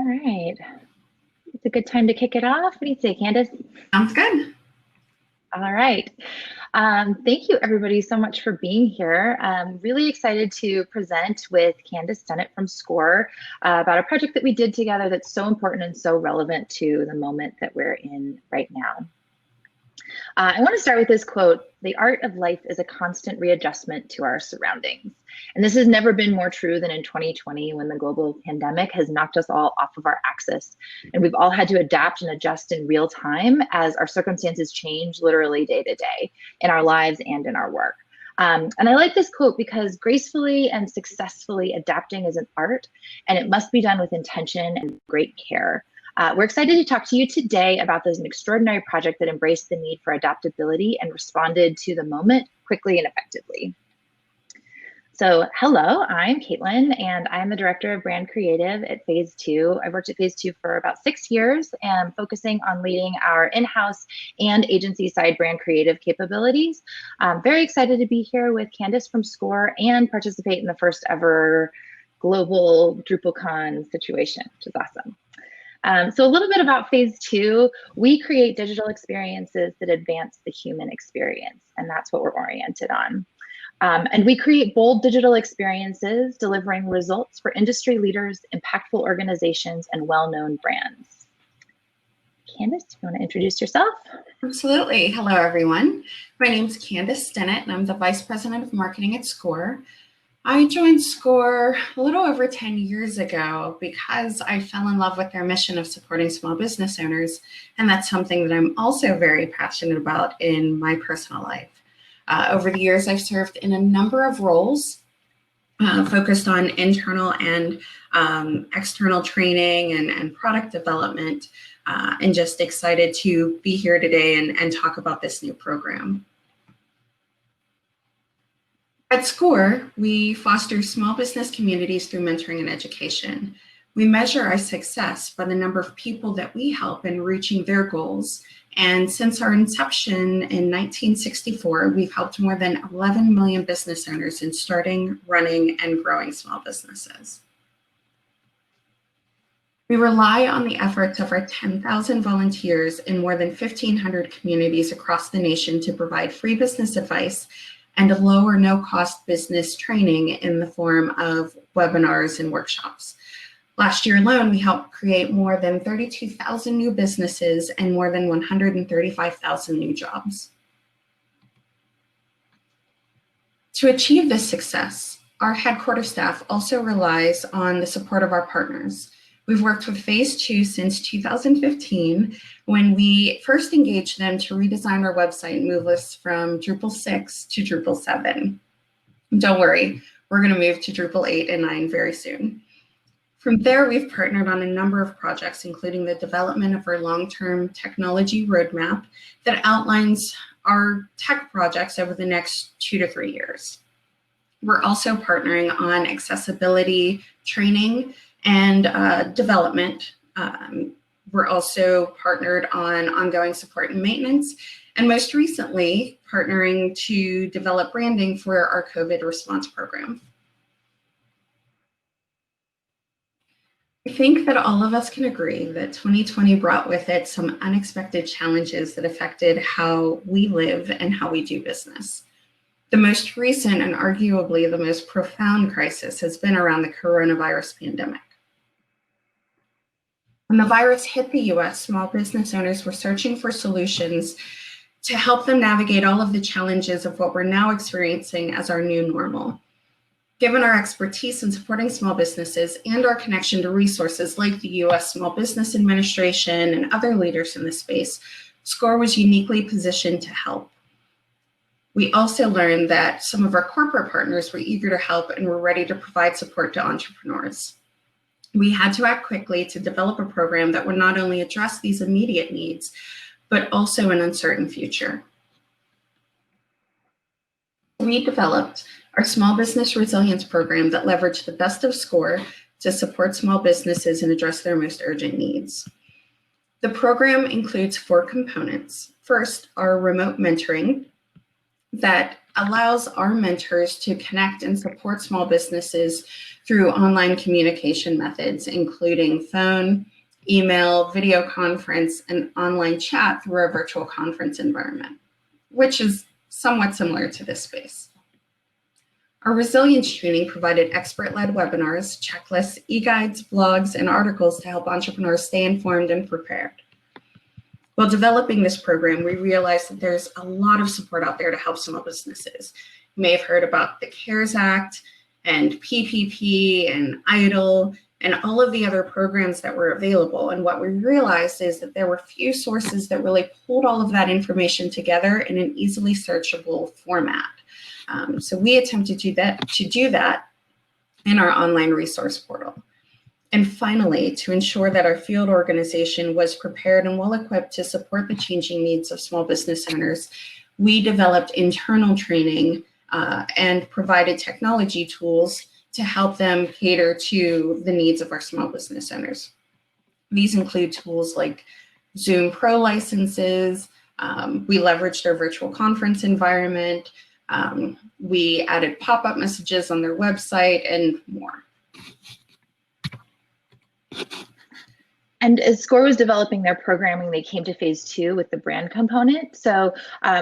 All right. It's a good time to kick it off. What do you say, Candace? Sounds good. All right. Thank you, everybody, so much for being here. I'm really excited to present with Candace Dennett from SCORE about a project that we did together that's so important and so relevant to the moment that we're in right now. I want to start with this quote: "The art of life is a constant readjustment to our surroundings." And this has never been more true than in 2020, when the global pandemic has knocked us all off of our axis. And we've all had to adapt and adjust in real time as our circumstances change literally day to day in our lives and in our work. And I like this quote because gracefully and successfully adapting is an art, and it must be done with intention and great care. We're excited to talk to you today about this extraordinary project that embraced the need for adaptability and responded to the moment quickly and effectively. So hello, I'm Caitlin, and I'm the Director of Brand Creative at Phase 2. I've worked at Phase 2 for about 6 years and focusing on leading our in-house and agency side brand creative capabilities. I'm very excited to be here with Candace from SCORE and participate in the first ever global DrupalCon situation, which is awesome. So a little bit about Phase 2, we create digital experiences that advance the human experience, and that's what we're oriented on. And we create bold digital experiences, delivering results for industry leaders, impactful organizations, and well-known brands. Candace, do you want to introduce yourself? Absolutely. Hello, everyone. My name is Candace Dennett, and I'm the Vice President of Marketing at SCORE. I joined SCORE a little over 10 years ago because I fell in love with their mission of supporting small business owners, and that's something that I'm also very passionate about in my personal life. Over the years, I've served in a number of roles focused on internal and external training and product development, and just excited to be here today and talk about this new program. At SCORE, we foster small business communities through mentoring and education. We measure our success by the number of people that we help in reaching their goals. And since our inception in 1964, we've helped more than 11 million business owners in starting, running, and growing small businesses. We rely on the efforts of our 10,000 volunteers in more than 1,500 communities across the nation to provide free business advice and a low or no cost business training in the form of webinars and workshops. Last year alone, we helped create more than 32,000 new businesses and more than 135,000 new jobs. To achieve this success, our headquarters staff also relies on the support of our partners. We've worked with Phase 2 since 2015, when we first engaged them to redesign our website and move us from Drupal 6 to Drupal 7. Don't worry, we're going to move to Drupal 8 and 9 very soon. From there, we've partnered on a number of projects, including the development of our long-term technology roadmap that outlines our tech projects over the next 2 to 3 years. We're also partnering on accessibility training and development. We're also partnered on ongoing support and maintenance, and most recently, partnering to develop branding for our COVID response program. I think that all of us can agree that 2020 brought with it some unexpected challenges that affected how we live and how we do business. The most recent and arguably the most profound crisis has been around the coronavirus pandemic. When the virus hit the US, small business owners were searching for solutions to help them navigate all of the challenges of what we're now experiencing as our new normal. Given our expertise in supporting small businesses and our connection to resources like the US Small Business Administration and other leaders in this space, SCORE was uniquely positioned to help. We also learned that some of our corporate partners were eager to help and were ready to provide support to entrepreneurs. We had to act quickly to develop a program that would not only address these immediate needs, but also an uncertain future. We developed our Small Business Resilience Program that leveraged the best of SCORE to support small businesses and address their most urgent needs. The program includes 4 components. First, our remote mentoring that allows our mentors to connect and support small businesses through online communication methods, including phone, email, video conference, and online chat through our virtual conference environment, which is somewhat similar to this space. Our resilience training provided expert-led webinars, checklists, e-guides, blogs, and articles to help entrepreneurs stay informed and prepared. While developing this program, we realized that there's a lot of support out there to help small businesses. You may have heard about the CARES Act and PPP and EIDL and all of the other programs that were available. And what we realized is that there were few sources that really pulled all of that information together in an easily searchable format. So we attempted to do that in our online resource portal. And finally, to ensure that our field organization was prepared and well-equipped to support the changing needs of small business owners, we developed internal training and provided technology tools to help them cater to the needs of our small business owners. These include tools like Zoom Pro licenses. We leveraged our virtual conference environment. We added pop-up messages on their website and more. And as SCORE was developing their programming, they came to phase 2 with the brand component. So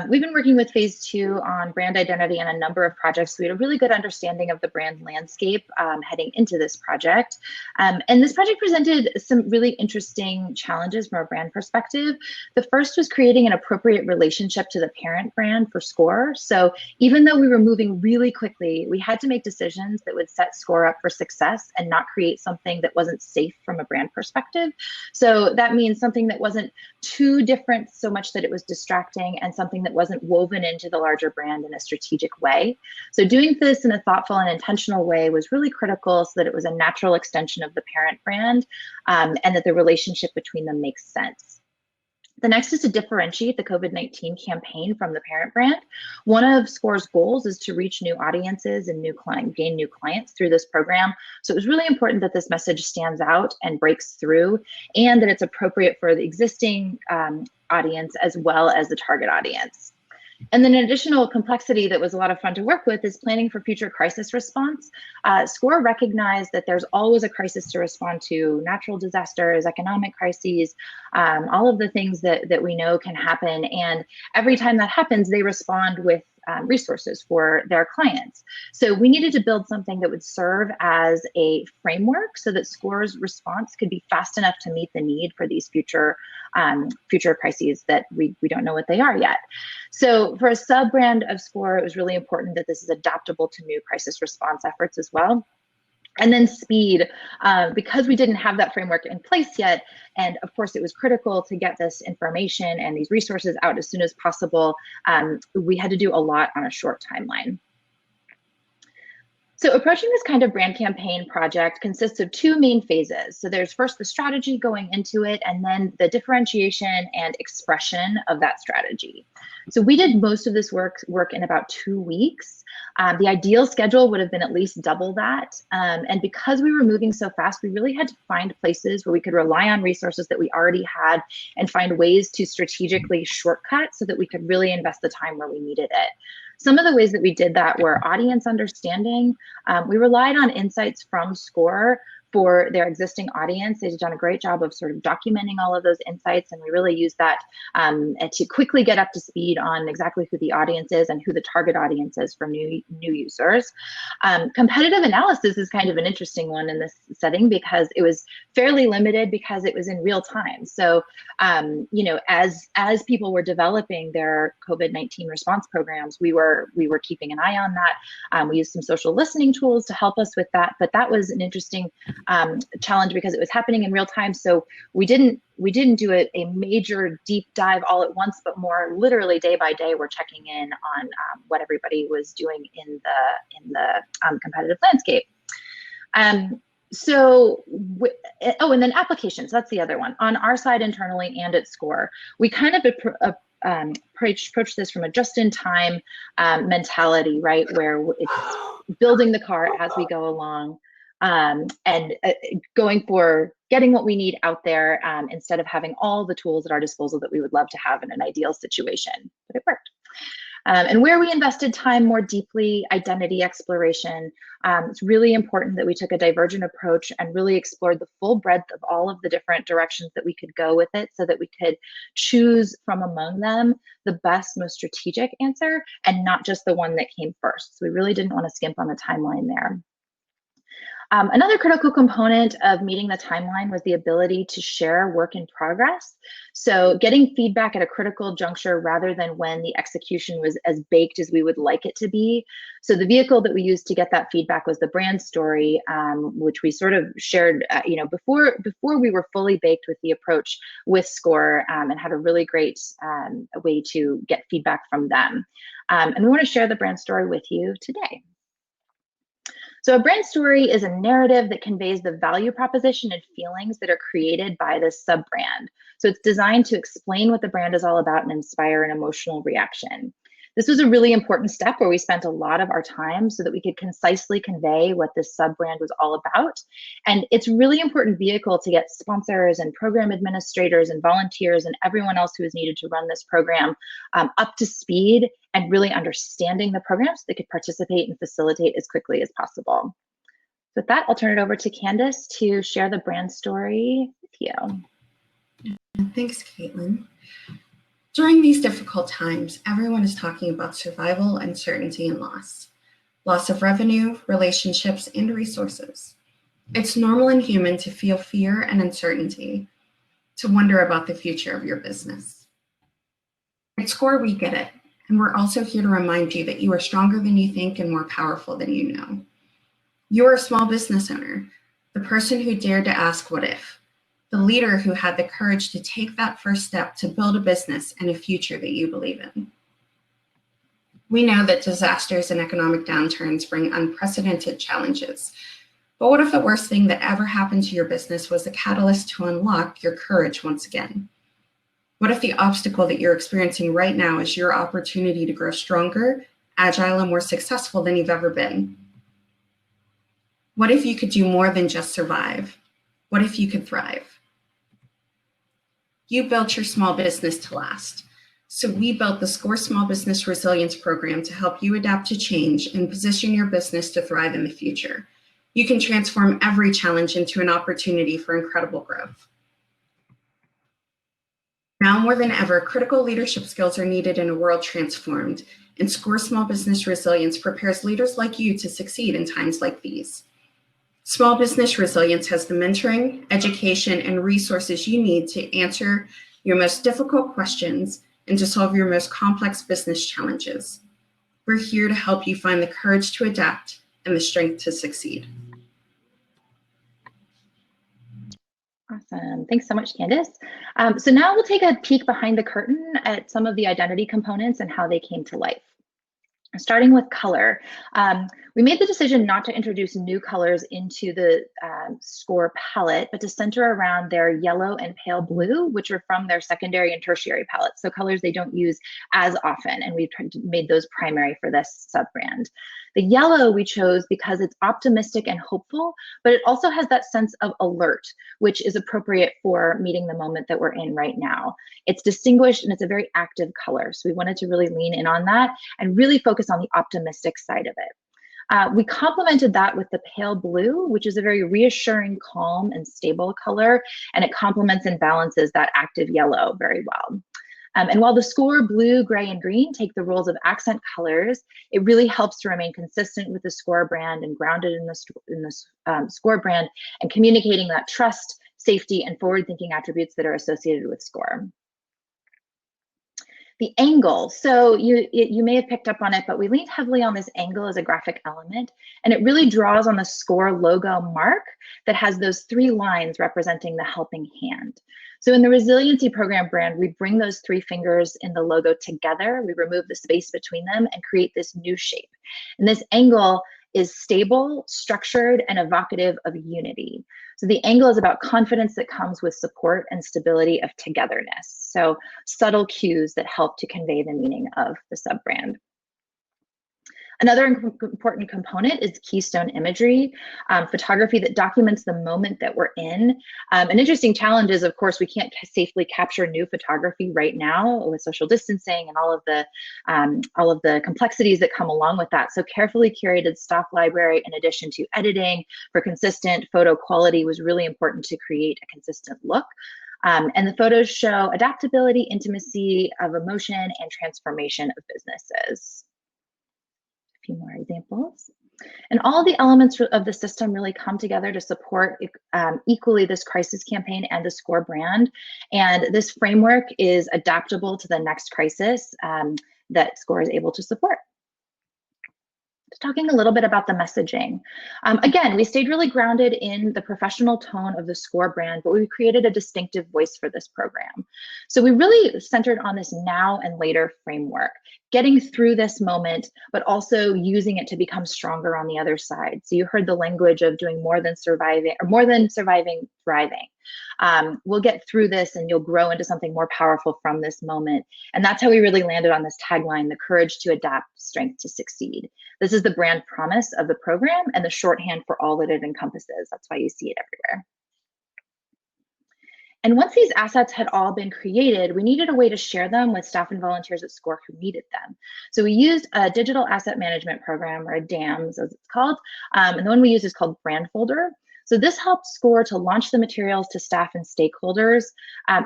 we've been working with phase 2 on brand identity and a number of projects. We had a really good understanding of the brand landscape heading into this project. And this project presented some really interesting challenges from a brand perspective. The first was creating an appropriate relationship to the parent brand for SCORE. So even though we were moving really quickly, we had to make decisions that would set SCORE up for success and not create something that wasn't safe from a brand perspective. So that means something that wasn't too different so much that it was distracting, and something that wasn't woven into the larger brand in a strategic way. So doing this in a thoughtful and intentional way was really critical so that it was a natural extension of the parent brand and that the relationship between them makes sense. The next is to differentiate the COVID-19 campaign from the parent brand. One of SCORE's goals is to reach new audiences and gain new clients through this program. So it was really important that this message stands out and breaks through, and that it's appropriate for the existing audience as well as the target audience. And then an additional complexity that was a lot of fun to work with is planning for future crisis response. SCORE recognized that there's always a crisis to respond to: natural disasters, economic crises, all of the things that we know can happen. And every time that happens, they respond with resources for their clients. So we needed to build something that would serve as a framework so that SCORE's response could be fast enough to meet the need for these future crises that we don't know what they are yet. So for a sub-brand of SCORE, it was really important that this is adaptable to new crisis response efforts as well. And then speed, because we didn't have that framework in place yet, and of course it was critical to get this information and these resources out as soon as possible, we had to do a lot on a short timeline. So approaching this kind of brand campaign project consists of 2 main phases. So there's first the strategy going into it, and then the differentiation and expression of that strategy. So we did most of this work in about 2 weeks. The ideal schedule would have been at least double that. And because we were moving so fast, we really had to find places where we could rely on resources that we already had and find ways to strategically shortcut so that we could really invest the time where we needed it. Some of the ways that we did that were audience understanding. We relied on insights from SCORE for their existing audience. They've done a great job of sort of documenting all of those insights, and we really use that to quickly get up to speed on exactly who the audience is and who the target audience is for new users. Competitive analysis is kind of an interesting one in this setting because it was fairly limited because it was in real time. So, you know, as people were developing their COVID-19 response programs, we were keeping an eye on that. We used some social listening tools to help us with that, but that was an interesting challenge because it was happening in real time. So we didn't do a major deep dive all at once, but more literally day by day, we're checking in on what everybody was doing in the competitive landscape. Oh, and then applications, that's the other one. On our side internally and at SCORE, we kind of approach this from a just-in-time mentality, right? Where it's building the car as we go along. And going for getting what we need out there instead of having all the tools at our disposal that we would love to have in an ideal situation, but it worked. And where we invested time more deeply, identity exploration, it's really important that we took a divergent approach and really explored the full breadth of all of the different directions that we could go with it so that we could choose from among them the best, most strategic answer and not just the one that came first. So we really didn't want to skimp on the timeline there. Another critical component of meeting the timeline was the ability to share work in progress. So getting feedback at a critical juncture rather than when the execution was as baked as we would like it to be. So the vehicle that we used to get that feedback was the brand story, which we sort of shared, before we were fully baked with the approach with SCORE, and had a really great way to get feedback from them. And we want to share the brand story with you today. So a brand story is a narrative that conveys the value proposition and feelings that are created by this sub-brand. So it's designed to explain what the brand is all about and inspire an emotional reaction. This was a really important step where we spent a lot of our time so that we could concisely convey what this sub-brand was all about. And it's a really important vehicle to get sponsors and program administrators and volunteers and everyone else who is needed to run this program up to speed and really understanding the program so they could participate and facilitate as quickly as possible. With that, I'll turn it over to Candace to share the brand story with you. Thanks, Caitlin. During these difficult times, everyone is talking about survival, uncertainty, and loss of revenue, relationships, and resources. It's normal and human to feel fear and uncertainty, to wonder about the future of your business. At SCORE, we get it, and we're also here to remind you that you are stronger than you think and more powerful than you know. You are a small business owner, the person who dared to ask what if, the leader who had the courage to take that first step to build a business and a future that you believe in. We know that disasters and economic downturns bring unprecedented challenges. But what if the worst thing that ever happened to your business was the catalyst to unlock your courage once again? What if the obstacle that you're experiencing right now is your opportunity to grow stronger, agile, and more successful than you've ever been? What if you could do more than just survive? What if you could thrive? You built your small business to last. So we built the SCORE Small Business Resilience Program to help you adapt to change and position your business to thrive in the future. You can transform every challenge into an opportunity for incredible growth. Now more than ever, critical leadership skills are needed in a world transformed, and SCORE Small Business Resilience prepares leaders like you to succeed in times like these. Small Business Resilience has the mentoring, education, and resources you need to answer your most difficult questions and to solve your most complex business challenges. We're here to help you find the courage to adapt and the strength to succeed. Awesome. Thanks so much, Candace. So now we'll take a peek behind the curtain at some of the identity components and how they came to life. Starting with color, we made the decision not to introduce new colors into the SCORE palette, but to center around their yellow and pale blue, which are from their secondary and tertiary palettes. So colors they don't use as often, and we've made those primary for this sub-brand. The yellow we chose because it's optimistic and hopeful, but it also has that sense of alert, which is appropriate for meeting the moment that we're in right now. It's distinguished and it's a very active color. So we wanted to really lean in on that and really focus on the optimistic side of it. We complemented that with the pale blue, which is a very reassuring, calm, and stable color, and it complements and balances that active yellow very well. And while the SCORE blue, gray, and green take the roles of accent colors, it really helps to remain consistent with the SCORE brand and grounded in the SCORE brand and communicating that trust, safety, and forward-thinking attributes that are associated with SCORE. The angle, so you may have picked up on it, but we leaned heavily on this angle as a graphic element, and it really draws on the SCORE logo mark that has those 3 lines representing the helping hand. So in the Resiliency Program brand, we bring those 3 fingers in the logo together, we remove the space between them and create this new shape. And this angle is stable, structured, and evocative of unity. So the angle is about confidence that comes with support and stability of togetherness. So subtle cues that help to convey the meaning of the sub-brand. Another important component is keystone imagery, photography that documents the moment that we're in. An interesting challenge is, of course, we can't safely capture new photography right now with social distancing and all of the complexities that come along with that. So carefully curated stock library, in addition to editing for consistent photo quality, was really important to create a consistent look. And the photos show adaptability, intimacy of emotion, and transformation of businesses. A few more examples. And all the elements of the system really come together to support equally this crisis campaign and the SCORE brand. And this framework is adaptable to the next crisis that SCORE is able to support. Talking a little bit about the messaging. Again, we stayed really grounded in the professional tone of the SCORE brand, but we created a distinctive voice for this program. So we really centered on this now and later framework, getting through this moment, but also using it to become stronger on the other side. So you heard the language of doing more than surviving, thriving. We'll get through this and you'll grow into something more powerful from this moment. And that's how we really landed on this tagline, the courage to adapt, strength to succeed. This is the brand promise of the program and the shorthand for all that it encompasses. That's why you see it everywhere. And once these assets had all been created, we needed a way to share them with staff and volunteers at SCORE who needed them. So we used a digital asset management program, or a DAMS as it's called. And the one we use is called Brand Folder. So this helps SCORE to launch the materials to staff and stakeholders.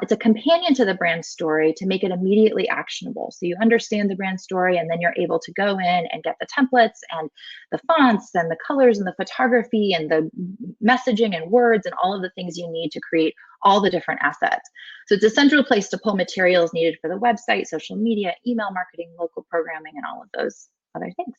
It's a companion to the brand story to make it immediately actionable. So you understand the brand story, and then you're able to go in and get the templates and the fonts and the colors and the photography and the messaging and words and all of the things you need to create all the different assets. So it's a central place to pull materials needed for the website, social media, email marketing, local programming, and all of those other things.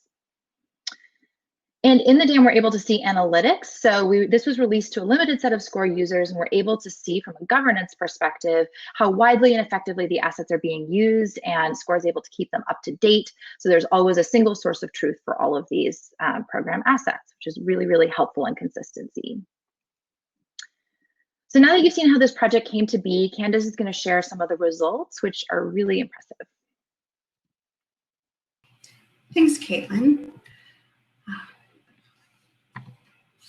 And in the DAM, we're able to see analytics. So this was released to a limited set of SCORE users, and we're able to see from a governance perspective how widely and effectively the assets are being used, and SCORE is able to keep them up to date. So there's always a single source of truth for all of these program assets, which is really, really helpful in consistency. So now that you've seen how this project came to be, Candace is going to share some of the results, which are really impressive. Thanks, Caitlin.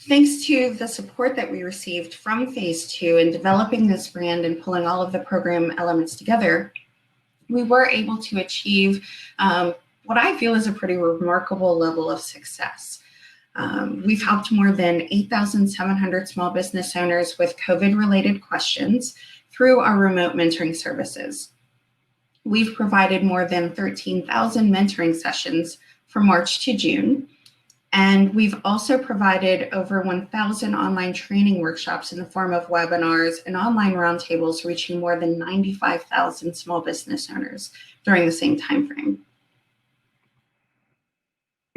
Thanks to the support that we received from Phase 2 in developing this brand and pulling all of the program elements together, we were able to achieve what I feel is a pretty remarkable level of success. We've helped more than 8,700 small business owners with COVID-related questions through our remote mentoring services. We've provided more than 13,000 mentoring sessions from March to June. And we've also provided over 1,000 online training workshops in the form of webinars and online roundtables, reaching more than 95,000 small business owners during the same timeframe.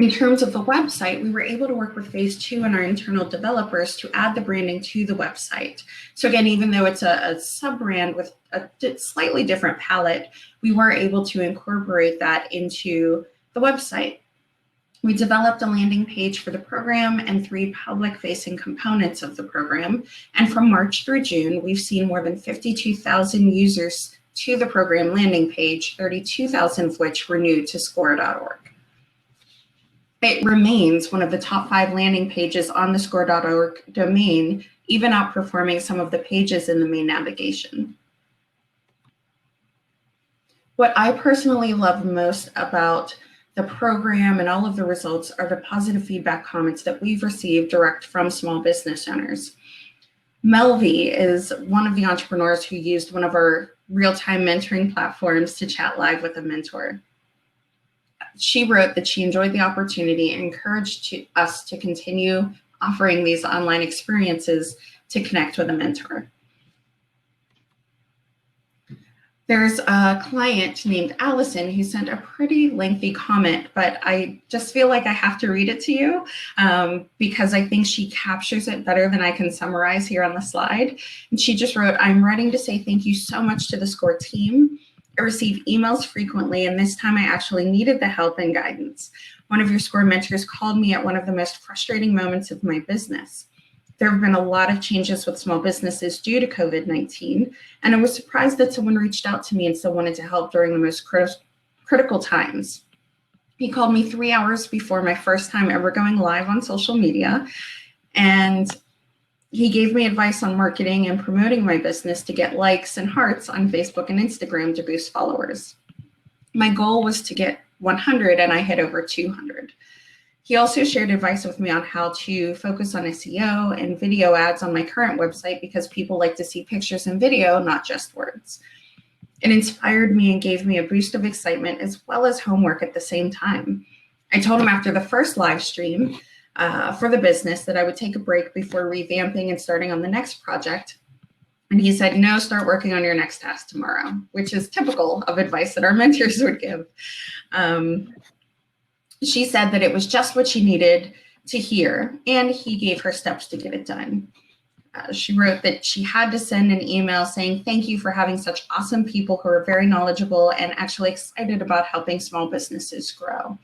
In terms of the website, we were able to work with Phase 2 and our internal developers to add the branding to the website. So again, even though it's a sub-brand with a slightly different palette, we were able to incorporate that into the website. We developed a landing page for the program and 3 public-facing components of the program. And from March through June, we've seen more than 52,000 users to the program landing page, 32,000 of which were new to score.org. It remains one of the top 5 landing pages on the score.org domain, even outperforming some of the pages in the main navigation. What I personally love most about the program and all of the results are the positive feedback comments that we've received direct from small business owners. Melvie is one of the entrepreneurs who used one of our real-time mentoring platforms to chat live with a mentor. She wrote that she enjoyed the opportunity and encouraged us to continue offering these online experiences to connect with a mentor. There's a client named Allison who sent a pretty lengthy comment, but I just feel like I have to read it to you because I think she captures it better than I can summarize here on the slide. And she just wrote, "I'm writing to say thank you so much to the SCORE team. I receive emails frequently, and this time I actually needed the help and guidance. One of your SCORE mentors called me at one of the most frustrating moments of my business. There have been a lot of changes with small businesses due to COVID-19, and I was surprised that someone reached out to me and still wanted to help during the most critical times. He called me 3 hours before my first time ever going live on social media, and he gave me advice on marketing and promoting my business to get likes and hearts on Facebook and Instagram to boost followers. My goal was to get 100, and I hit over 200. He also shared advice with me on how to focus on SEO and video ads on my current website because people like to see pictures and video, not just words. It inspired me and gave me a boost of excitement as well as homework at the same time. I told him after the first live stream for the business that I would take a break before revamping and starting on the next project. And he said, no, start working on your next task tomorrow, which is typical of advice that our mentors would give. She said that it was just what she needed to hear, and he gave her steps to get it done. She wrote that she had to send an email saying, thank you for having such awesome people who are very knowledgeable and actually excited about helping small businesses grow.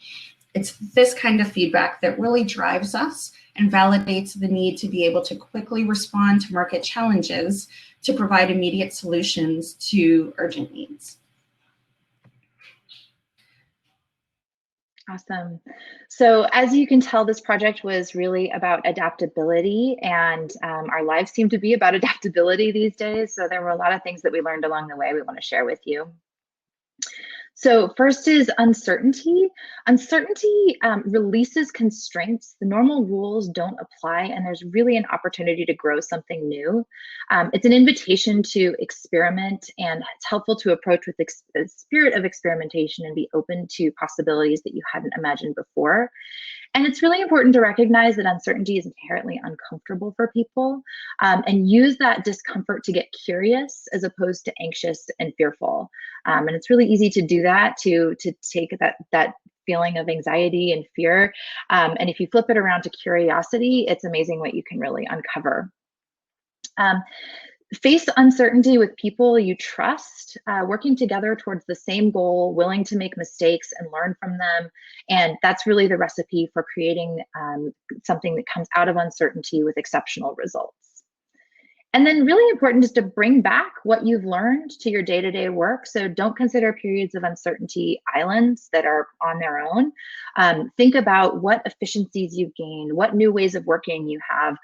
It's this kind of feedback that really drives us and validates the need to be able to quickly respond to market challenges to provide immediate solutions to urgent needs. Awesome. So as you can tell, this project was really about adaptability, and our lives seem to be about adaptability these days. So there were a lot of things that we learned along the way we want to share with you. So first is uncertainty. Uncertainty releases constraints. The normal rules don't apply, and there's really an opportunity to grow something new. It's an invitation to experiment, and it's helpful to approach with a spirit of experimentation and be open to possibilities that you hadn't imagined before. And it's really important to recognize that uncertainty is inherently uncomfortable for people, and use that discomfort to get curious as opposed to anxious and fearful. And it's really easy to do that, to take that feeling of anxiety and fear. And if you flip it around to curiosity, it's amazing what you can really uncover. Face uncertainty with people you trust, working together towards the same goal, willing to make mistakes and learn from them. And that's really the recipe for creating something that comes out of uncertainty with exceptional results. And then really important is to bring back what you've learned to your day-to-day work. So don't consider periods of uncertainty islands that are on their own. Think about what efficiencies you've gained, what new ways of working you have,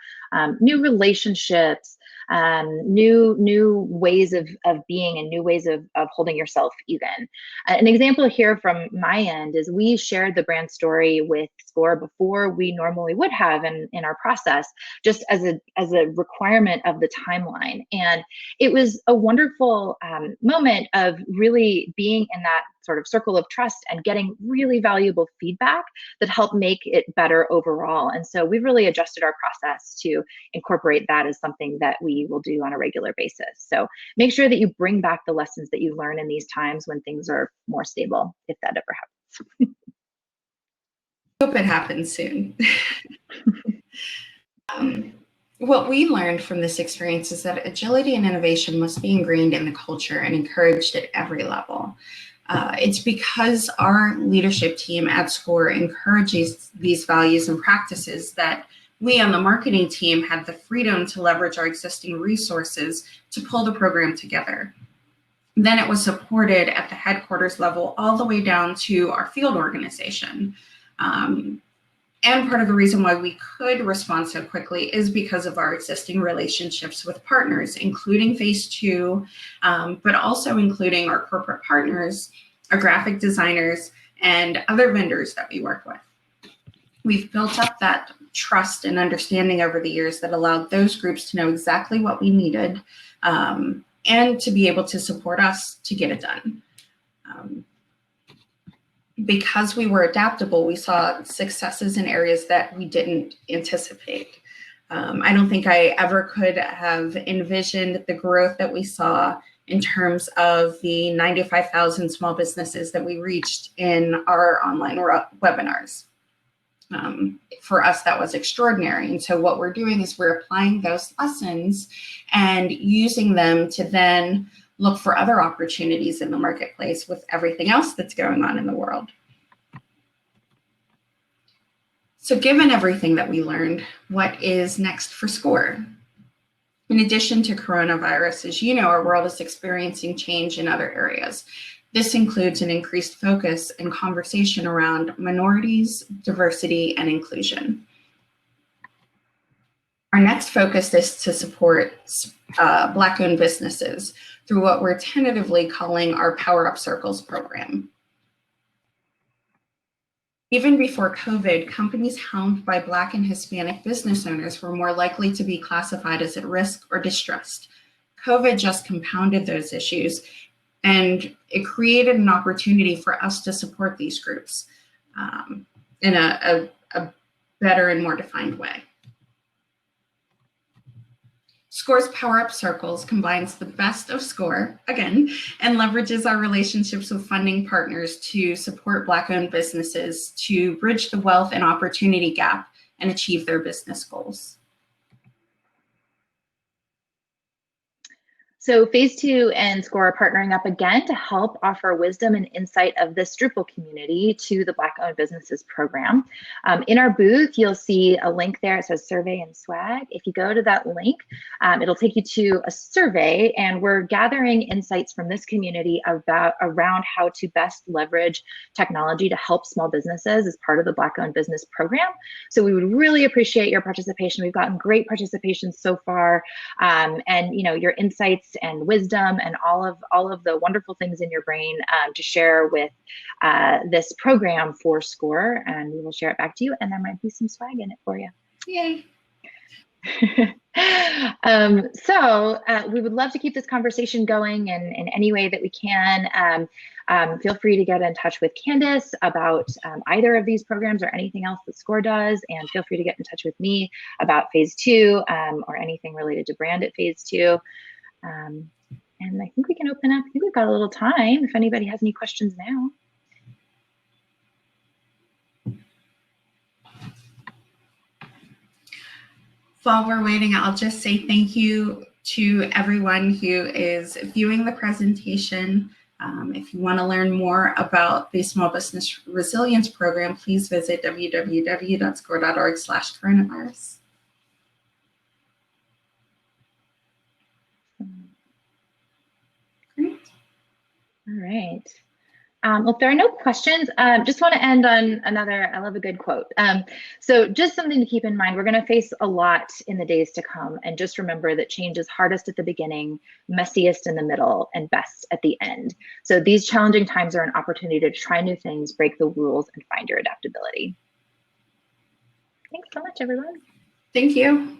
new relationships, new ways of being, and new ways of holding yourself even. An example here from my end is we shared the brand story with SCORE before we normally would have in our process, just as a requirement of the timeline. And it was a wonderful moment of really being in that sort of circle of trust and getting really valuable feedback that helped make it better overall. And so we've really adjusted our process to incorporate that as something that we will do on a regular basis. So make sure that you bring back the lessons that you learn in these times when things are more stable, if that ever happens. Hope it happens soon. What we learned from this experience is that agility and innovation must be ingrained in the culture and encouraged at every level. It's because our leadership team at SCORE encourages these values and practices that we on the marketing team had the freedom to leverage our existing resources to pull the program together. Then it was supported at the headquarters level all the way down to our field organization. And part of the reason why we could respond so quickly is because of our existing relationships with partners, including Phase 2, but also including our corporate partners, our graphic designers, and other vendors that we work with. We've built up that trust and understanding over the years that allowed those groups to know exactly what we needed and to be able to support us to get it done. Because we were adaptable, we saw successes in areas that we didn't anticipate. I don't think I ever could have envisioned the growth that we saw in terms of the 95,000 small businesses that we reached in our online webinars. For us, that was extraordinary. And so what we're doing is we're applying those lessons and using them to then look for other opportunities in the marketplace with everything else that's going on in the world. So given everything that we learned, what is next for SCORE? In addition to coronavirus, as you know, our world is experiencing change in other areas. This includes an increased focus and conversation around minorities, diversity, and inclusion. Our next focus is to support Black-owned businesses through what we're tentatively calling our Power Up Circles program. Even before COVID, companies helmed by Black and Hispanic business owners were more likely to be classified as at risk or distressed. COVID just compounded those issues, and it created an opportunity for us to support these groups in a better and more defined way. SCORE's Power Up Circles combines the best of SCORE, again, and leverages our relationships with funding partners to support Black-owned businesses to bridge the wealth and opportunity gap and achieve their business goals. So Phase 2 and SCORE are partnering up again to help offer wisdom and insight of this Drupal community to the Black-owned businesses program. In our booth, you'll see a link there. It says survey and swag. If you go to that link, it'll take you to a survey, and we're gathering insights from this community around how to best leverage technology to help small businesses as part of the Black-owned business program. So we would really appreciate your participation. We've gotten great participation so far, and your insights and wisdom and all of the wonderful things in your brain to share with this program for SCORE, and we will share it back to you, and there might be some swag in it for you. Yay. So we would love to keep this conversation going in any way that we can. Feel free to get in touch with Candace about either of these programs or anything else that SCORE does, and feel free to get in touch with me about Phase 2 or anything related to brand at Phase 2. And I think we can open up. I think we've got a little time if anybody has any questions now. While we're waiting, I'll just say thank you to everyone who is viewing the presentation. If you want to learn more about the Small Business Resilience Program, please visit www.score.org/coronavirus. Great. All right. Well, if there are no questions, just want to end on another, I love a good quote. So just something to keep in mind, we're going to face a lot in the days to come. And just remember that change is hardest at the beginning, messiest in the middle, and best at the end. So these challenging times are an opportunity to try new things, break the rules, and find your adaptability. Thanks so much, everyone. Thank you.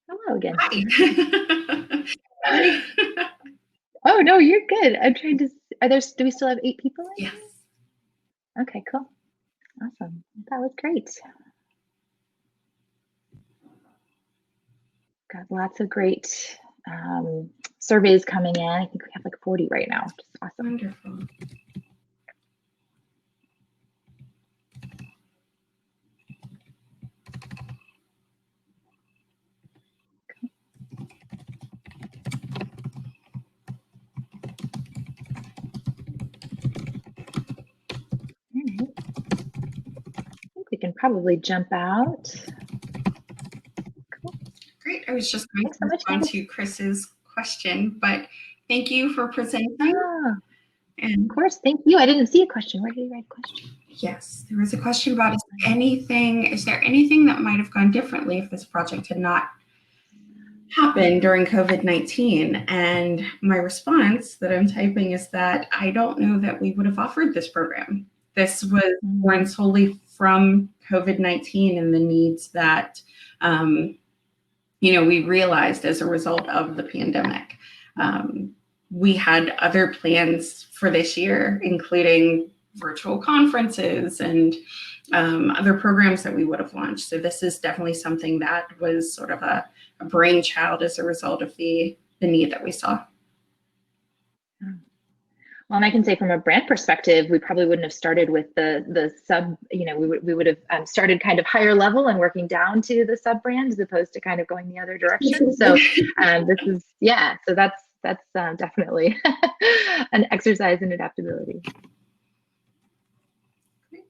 Hello again. Hi. Oh, no, you're good. I'm trying to, do we still have 8 people in? Yes. Okay, cool. Awesome. That was great. Got lots of great surveys coming in. I think we have like 40 right now, which is awesome. Wonderful. All right. I think we can probably jump out. Cool. Great. I was just going to respond to Chris's question, but thank you for presenting. And of course, thank you. I didn't see a question. Where did you write a question? Yes, there was a question about is there anything that might have gone differently if this project had not happened during COVID-19. And my response that I'm typing is that I don't know that we would have offered this program. This was born solely from COVID-19 and the needs that, we realized as a result of the pandemic. We had other plans for this year, including virtual conferences and other programs that we would have launched. So this is definitely something that was sort of a brainchild as a result of the need that we saw. Well, and I can say from a brand perspective, we probably wouldn't have started with the sub, we would have started kind of higher level and working down to the sub brand as opposed to kind of going the other direction. So this is, so that's definitely an exercise in adaptability. Great.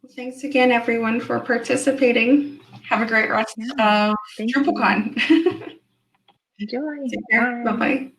Well, thanks again, everyone, for participating. Have a great rest of DrupalCon. Enjoy. Take care. Bye-bye.